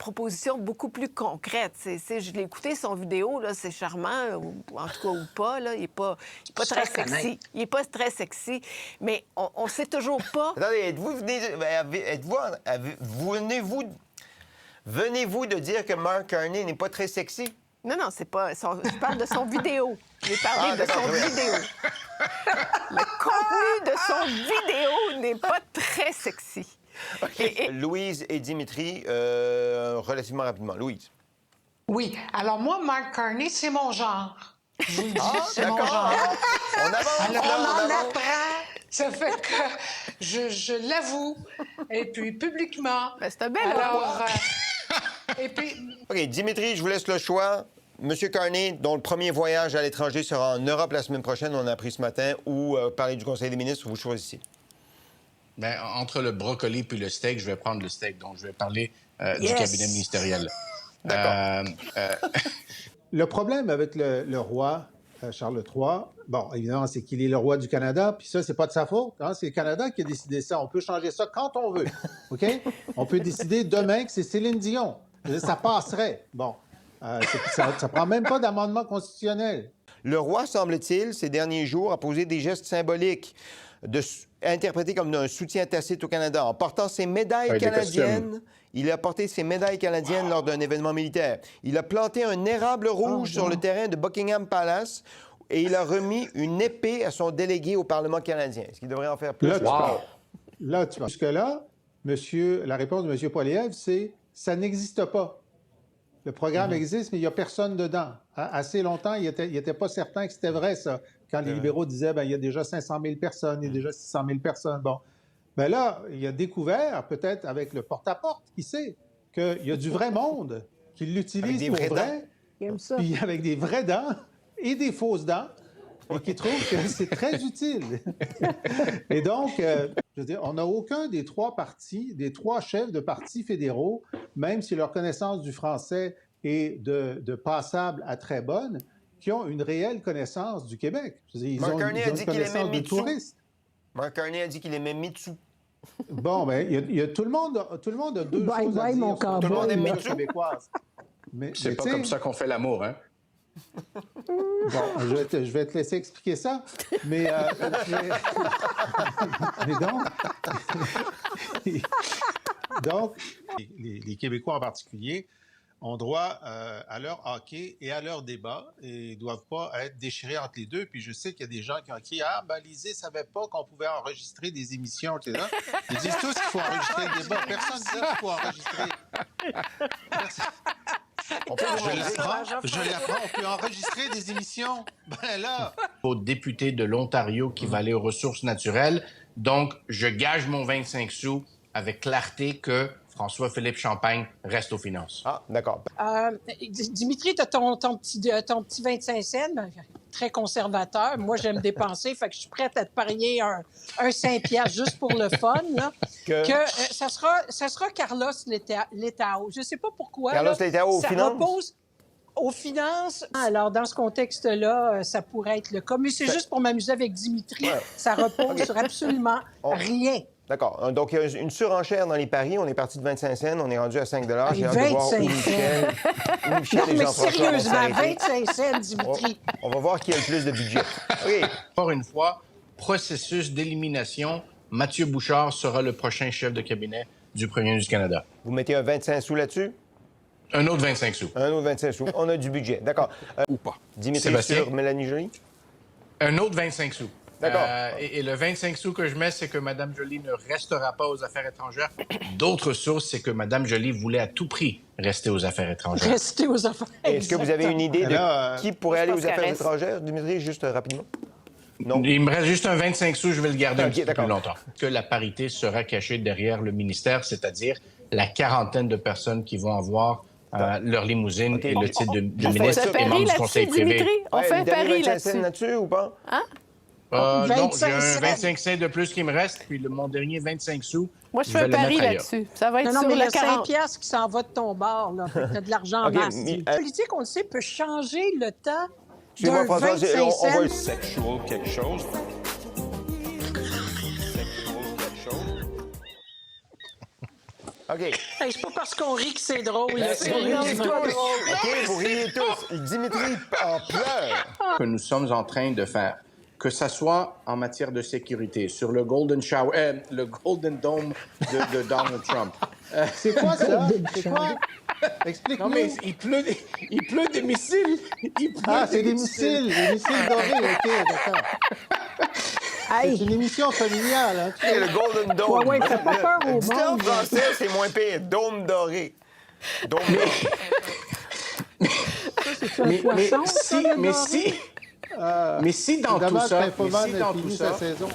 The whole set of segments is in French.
propositions beaucoup plus concrètes. Je l'ai écouté, son vidéo, là, c'est charmant, ou en tout cas, ou pas. Là, il n'est pas très sexy. Il n'est pas très sexy. Mais on ne sait toujours pas... Attendez, venez-vous de dire que Mark Carney n'est pas très sexy? Non, c'est pas... Je parle de son vidéo. J'ai parlé de son vidéo. Le contenu de son vidéo n'est pas très sexy. Okay. Louise et Dimitri, relativement rapidement. Louise. Oui. Alors moi, Mark Carney, c'est mon genre. Je vous le dis, c'est mon d'accord. genre. On avance. Alors, là, on en avance. apprend. Ça fait que je l'avoue. Et puis, publiquement. Ben, c'est un bel Alors, et puis... OK, Dimitri, je vous laisse le choix. Monsieur Carney, dont le premier voyage à l'étranger sera en Europe la semaine prochaine, on a appris ce matin, ou parler du Conseil des ministres, vous choisissez. Bien, entre le brocoli puis le steak, je vais prendre le steak. Donc, je vais parler du cabinet ministériel. D'accord. Le problème avec le roi Charles III, bon, évidemment, c'est qu'il est le roi du Canada, puis ça, c'est pas de sa faute. Hein? C'est le Canada qui a décidé ça. On peut changer ça quand on veut, OK? On peut décider demain que c'est Céline Dion. Ça passerait. Bon, ça prend même pas d'amendement constitutionnel. Le roi, semble-t-il, ces derniers jours, a posé des gestes symboliques, interprétés comme un soutien tacite au Canada. En portant ses médailles canadiennes, il a porté ses médailles canadiennes lors d'un événement militaire. Il a planté un érable rouge sur le terrain de Buckingham Palace et il a remis une épée à son délégué au Parlement canadien. Est-ce qu'il devrait en faire plus? Là, tu vois. Jusque-là, la réponse de M. Poilievre, c'est « ça n'existe pas ». Le programme existe, mais il n'y a personne dedans. Assez longtemps, il n'était pas certain que c'était vrai, ça. Quand les libéraux disaient, il y a déjà 500 000 personnes, il y a déjà 600 000 personnes. Bon. Mais là, il a découvert, peut-être avec le porte-à-porte, qui sait, qu'il y a du vrai monde qui l'utilise pour vrai, puis avec des vraies dents et des fausses dents, et qui trouve que c'est très utile. Et donc, je veux dire, on n'a aucun des trois chefs de partis fédéraux, même si leur connaissance du français est de passable à très bonne, qui ont une réelle connaissance du Québec. Je veux dire, Mark Carney a dit qu'il aimait Mitsou. Mark Carney a dit qu'il aimait Mitsou. Bon, bien, tout le monde a deux choses à dire mon sur Tout le monde aime la Mitsou. québécoise. C'est pas comme ça qu'on fait l'amour, hein? Bon, je vais te laisser expliquer ça, mais donc les Québécois en particulier ont droit à leur hockey et à leur débat et ne doivent pas être déchirés entre les deux. Puis je sais qu'il y a des gens qui ont crié « Ah, ben Lisée ne savait pas qu'on pouvait enregistrer des émissions, etc. » Ils disent tous qu'il faut enregistrer le débat. Personne ne dit qu'il faut enregistrer. Je l'apprends, on peut enregistrer des émissions. Ben là... Au député de l'Ontario qui va aller aux ressources naturelles. Donc, je gage mon 25 sous avec clarté que François-Philippe Champagne reste aux finances. Ah, d'accord. Dimitri, tu as ton petit 25 cents, très conservateur. Moi, j'aime dépenser, fait que je suis prête à te parier un 5 piastres juste pour le fun. Là, ça sera Carlos Letao. Je ne sais pas pourquoi. Carlos Letao aux finances? Repose aux finances. Alors, dans ce contexte-là, ça pourrait être le cas. Mais c'est juste pour m'amuser avec Dimitri. Ouais. Ça repose sur absolument rien. D'accord. Donc, il y a une surenchère dans les paris. On est parti de 25 cents, on est rendu à 5 $. J'ai hâte de voir où Michel non, mais sérieusement, 25 cents, Dimitri. On va voir qui a le plus de budget. OK. Encore une fois, processus d'élimination. Mathieu Bouchard sera le prochain chef de cabinet du premier ministre du Canada. Vous mettez un 25 sous là-dessus? Un autre 25 sous. Un autre 25 sous. On a du budget. D'accord. Ou pas. Dimitri Sébastien? Sur Mélanie Joly? Un autre 25 sous. D'accord. Et le 25 sous que je mets, c'est que Mme Joly ne restera pas aux affaires étrangères. D'autres sources, c'est que Mme Joly voulait à tout prix rester aux affaires étrangères. Rester aux affaires étrangères. Est-ce que vous avez une idée de qui pourrait aller aux affaires étrangères, Dimitri, juste rapidement? Non. Il me reste juste un 25 sous, je vais le garder un petit peu plus longtemps. Que la parité sera cachée derrière le ministère, c'est-à-dire la quarantaine de personnes qui vont avoir leur limousine et le titre de ministre et membre du conseil privé. Dimitri, on fait un pari là-dessus ou pas? Hein? Non, j'ai un 25 cents de plus qui me reste, puis mon dernier 25 sous, moi, je fais un pari là-dessus. Ça va être sur mais le 5 piastres qui s'en va de ton bord. Tu as de l'argent en masse. La politique, on le sait, peut changer le temps d'un 25 cents. Sexual quelque chose. OK. Hey, c'est pas parce qu'on rit que c'est drôle. là. Vous riez tous. OK, vous riez tous. Dimitri en pleure. Que nous sommes en train de faire, que ça soit en matière de sécurité, sur le Golden Shower, le Golden Dome de Donald Trump. C'est quoi ça? C'est quoi? Explique-nous. Non, mais il pleut des missiles. C'est des missiles dorés. OK, d'accord. C'est une émission familiale. Hein? C'est le Golden Dome. Ouais, fais pas peur au Dis-le en monde. français, c'est moins pire. Dôme doré. Dôme doré. Mais si dans tout Dommage ça, qu'Infoman ait fini sa saison.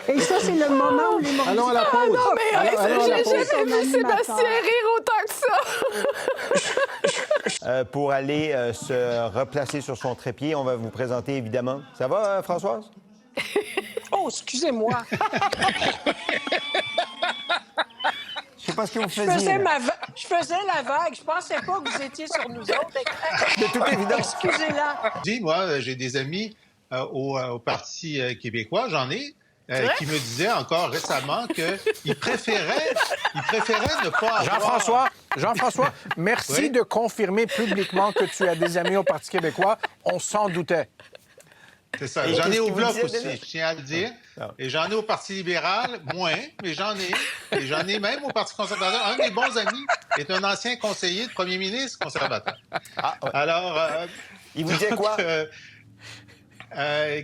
Et ça, c'est le moment où les morts. Allons à la pause. Non, mais Allons à la j'ai pause. jamais vu Sébastien rire autant que ça. Pour aller se replacer sur son trépied, on va vous présenter, évidemment. Ça va, Françoise? Oh, excusez-moi. Je sais pas ce que vous Je faisiez. faisais, là. je faisais la vague. Je pensais pas que vous étiez sur nous autres. De toute évidence. Excusez-la. Moi, j'ai des amis au Parti québécois, j'en ai, qui me disaient encore récemment qu'ils préféraient ne pas avoir... Jean-François, merci Oui? de confirmer publiquement que tu as des amis au Parti québécois. On s'en doutait. C'est ça. Et J'en qu'est-ce ai au qu'il vous Bloc disait aussi, déjà? je tiens à le dire. Ah. Et j'en ai au Parti libéral, moins, mais j'en ai. Et j'en ai même au Parti conservateur. Un de mes bons amis est un ancien conseiller de premier ministre conservateur. Ah, ouais. Alors... Il vous disait quoi?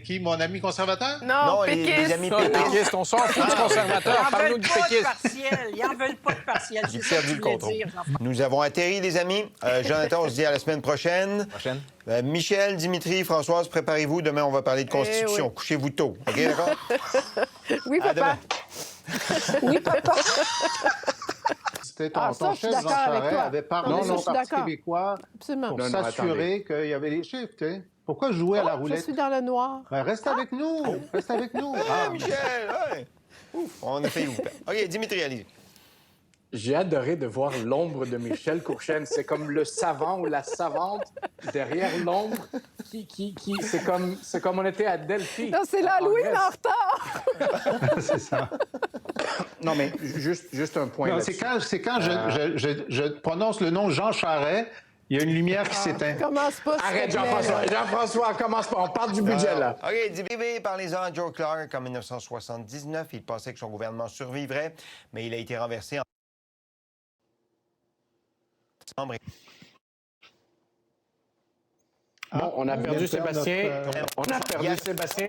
Qui, mon ami conservateur? Non, les péquiste. amis Les péquistes. péquistes, on s'en fout du conservateur. Ils en Parle-nous veulent du pas de péquiste. partiel. Ils en veulent pas de partiel. J'ai C'est ça que perdu je le voulais contrôle. dire, Jean-François. Nous avons atterri, les amis. Jonathan, on se dit à la semaine prochaine. Michel, Dimitri, Françoise, préparez-vous. Demain, on va parler de Constitution. oui. Couchez-vous tôt. OK, d'accord? Oui, À papa. demain. Oui, papa. C'était Ah, ça, ton je suis chef, Jean d'accord avec Charest, toi. avait parlé Non, mais ça, au je suis Parti d'accord. québécois Absolument. pour Non, s'assurer qu'il y avait les chiffres. Tu sais. Pourquoi jouer à la Oh, je roulette? suis dans le noir. Ben, reste avec nous. Reste avec nous. Ah, Michel, ouais. Ouf, on a failli vous perdre. OK, Dimitri, allez. J'ai adoré de voir l'ombre de Michel Courchaine. C'est comme le savant ou la savante derrière l'ombre qui c'est comme on était à Delphi. Non, c'est en l'Halloween Grèce. en retard. C'est ça. Non, mais juste un point Non, là-dessus. c'est quand je prononce le nom Jean Charest, il y a une lumière qui s'éteint. Commence pas, s'il Arrête, te plaît. Jean-François, commence pas. On parle du budget, là. OK, Dimitri, parlez-en à Joe Clark en 1979. Il pensait que son gouvernement survivrait, mais il a été renversé en décembre. Bon, on a perdu vient de perdre Sébastien. notre, On a perdu Yes. Sébastien.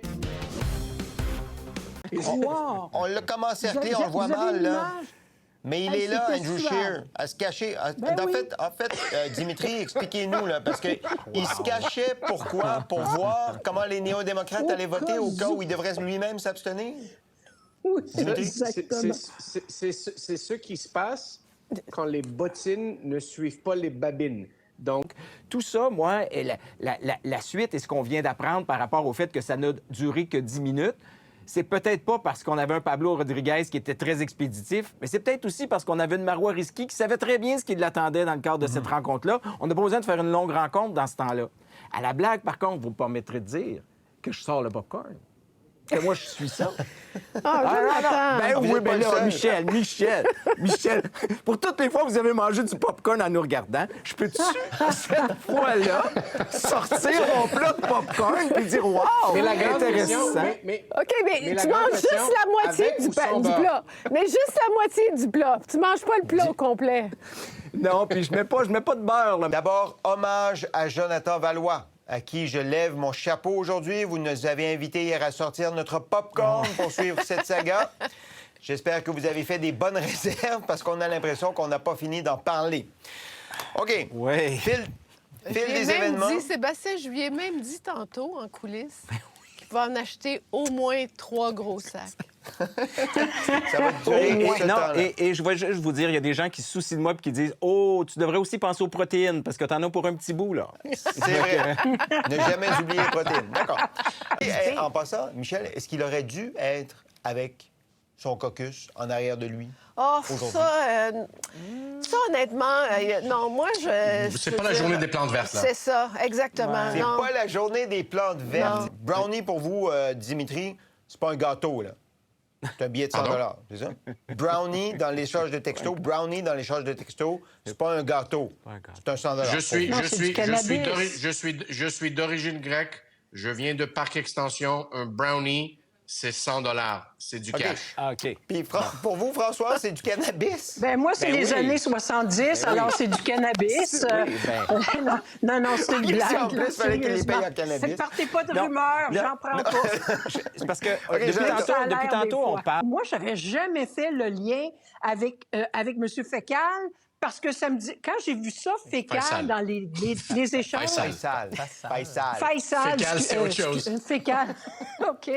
Wow. On l'a commencé à Vous clé, avez- on le voit vous avez mal, une là. image? Mais il Hey, est là, c'était Andrew suave. Scheer, à se cacher. Ben oui. En fait, Dimitri, expliquez-nous, là, parce qu'il se cachait pourquoi? Pour voir comment les néo-démocrates Au allaient voter au cas cas où il devrait lui-même s'abstenir? Oui, Dimitri? exactement. C'est ce qui se passe quand les bottines ne suivent pas les babines. Donc, tout ça, moi, et la suite et ce qu'on vient d'apprendre par rapport au fait que ça n'a duré que 10 minutes, c'est peut-être pas parce qu'on avait un Pablo Rodriguez qui était très expéditif, mais c'est peut-être aussi parce qu'on avait une Marois Risky qui savait très bien ce qui l'attendait dans le cadre de cette rencontre-là. On n'a pas besoin de faire une longue rencontre dans ce temps-là. À la blague, par contre, vous me permettrez de dire que je sors le popcorn. Que moi, je suis ça. Jonathan. Ben Vous oui, êtes pas ben le là, seul. Michel, pour toutes les fois que vous avez mangé du popcorn en nous regardant, je peux-tu, cette fois-là, sortir mon plat de popcorn et dire « Wow, Mais la grande question, intéressant! » OK, mais la tu grande manges juste question, la moitié avec du, ou sans du beurre? plat. Mais juste la moitié du plat. Tu manges pas le plat au complet. Non, puis je mets pas de beurre, là. D'abord, hommage à Jonathan Valois, à qui je lève mon chapeau aujourd'hui. Vous nous avez invités hier à sortir notre popcorn pour suivre cette saga. J'espère que vous avez fait des bonnes réserves parce qu'on a l'impression qu'on n'a pas fini d'en parler. OK. Oui. Fil Je lui ai des même événements. dit, Sébastien, je lui ai même dit tantôt en coulisses qu'il va en acheter au moins 3 gros sacs. Ça va durer ce Non, temps-là. et je vais juste vous dire, il y a des gens qui se soucient de moi et qui disent « Oh, tu devrais aussi penser aux protéines parce que t'en as pour un petit bout, là. » C'est vrai. Ne jamais oublier les protéines. D'accord. Et, en passant, Michel, est-ce qu'il aurait dû être avec son caucus en arrière de lui? Oh, aujourd'hui? ça, honnêtement, non, moi, C'est pas la journée des plantes vertes, là. C'est ça, exactement. C'est non. pas la journée des plantes vertes. Non. Brownie, pour vous, Dimitri, c'est pas un gâteau, là. C'est un billet de 100 c'est ça? Brownie dans l'échange de textos. Brownie dans l'échange de textos, c'est pas un gâteau. C'est un 100 Je suis d'origine grecque. Je viens de Parc Extension. Un brownie, c'est 100 $. C'est du cash. Ah, OK. Puis pour vous, François, c'est du cannabis? Ben moi, c'est les années 70, alors c'est du cannabis. Non, c'est une OK, blague. si en plus, là, il fallait qu'il les paye en sérieusement. cannabis. Ne partez pas de rumeurs, j'en prends pas. C'est parce que j'arrête. depuis tantôt, on parle. Moi, j'avais jamais fait le lien avec M. Fécal parce que ça me dit... Quand j'ai vu ça, Fécal, Faisal. dans les échanges... Faisal. Fécal, c'est autre chose. Fécal. OK.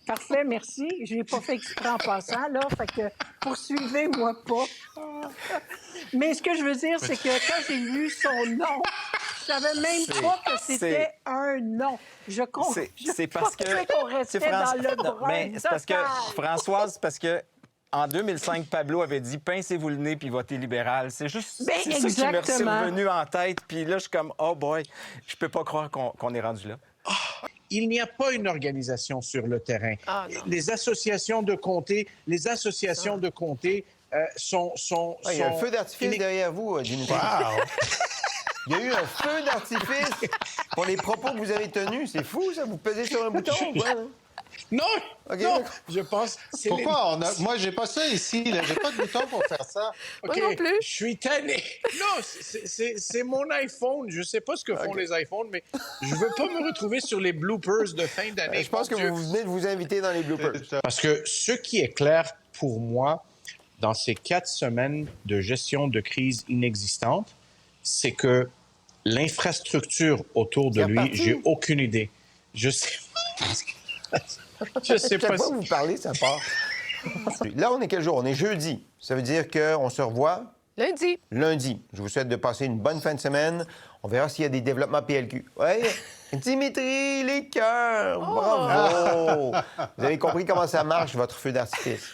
Parfait, merci. Je l'ai pas fait exprès en passant, là. Fait que poursuivez-moi pas. Mais ce que je veux dire, c'est que quand j'ai lu son nom, je savais même pas que c'était un nom. C'est parce que... qu'on restait dans le brun Mais c'est parce que, total. Françoise, parce que en 2005, Pablo avait dit « Pincez-vous le nez puis votez libéral ». C'est juste Ben, c'est ça qui m'est exactement. revenu en tête. Puis là, je suis comme « Oh boy, je peux pas croire qu'on est rendu là ». Il n'y a pas une organisation sur le terrain. Ah, non. Les associations de comté sont... Il y a un feu d'artifice derrière vous, Dimitri. Il y a eu un feu d'artifice pour les propos que vous avez tenus. C'est fou, ça? Vous pesez sur un bouton? Non, OK, non, d'accord. je pense... c'est Pourquoi? Moi, j'ai pas ça ici. Là. J'ai pas de bouton pour faire ça. OK, Moi non plus. je suis tanné. Non, c'est mon iPhone. Je sais pas ce que font les iPhones, mais je veux pas me retrouver sur les bloopers de fin d'année. Je pense que Mon Dieu. vous venez de vous inviter dans les bloopers. Parce que ce qui est clair pour moi dans ces 4 semaines de gestion de crise inexistante, c'est que l'infrastructure autour de C'est lui, reparti. j'ai aucune idée. Je sais je sais pas. Chaque fois que vous parlez, ça part. Là, on est quel jour? On est jeudi. Ça veut dire qu'on se revoit Lundi. lundi. Je vous souhaite de passer une bonne fin de semaine. On verra s'il y a des développements PLQ. Oui, Dimitri, les cœurs, bravo! Vous avez compris comment ça marche, votre feu d'artifice.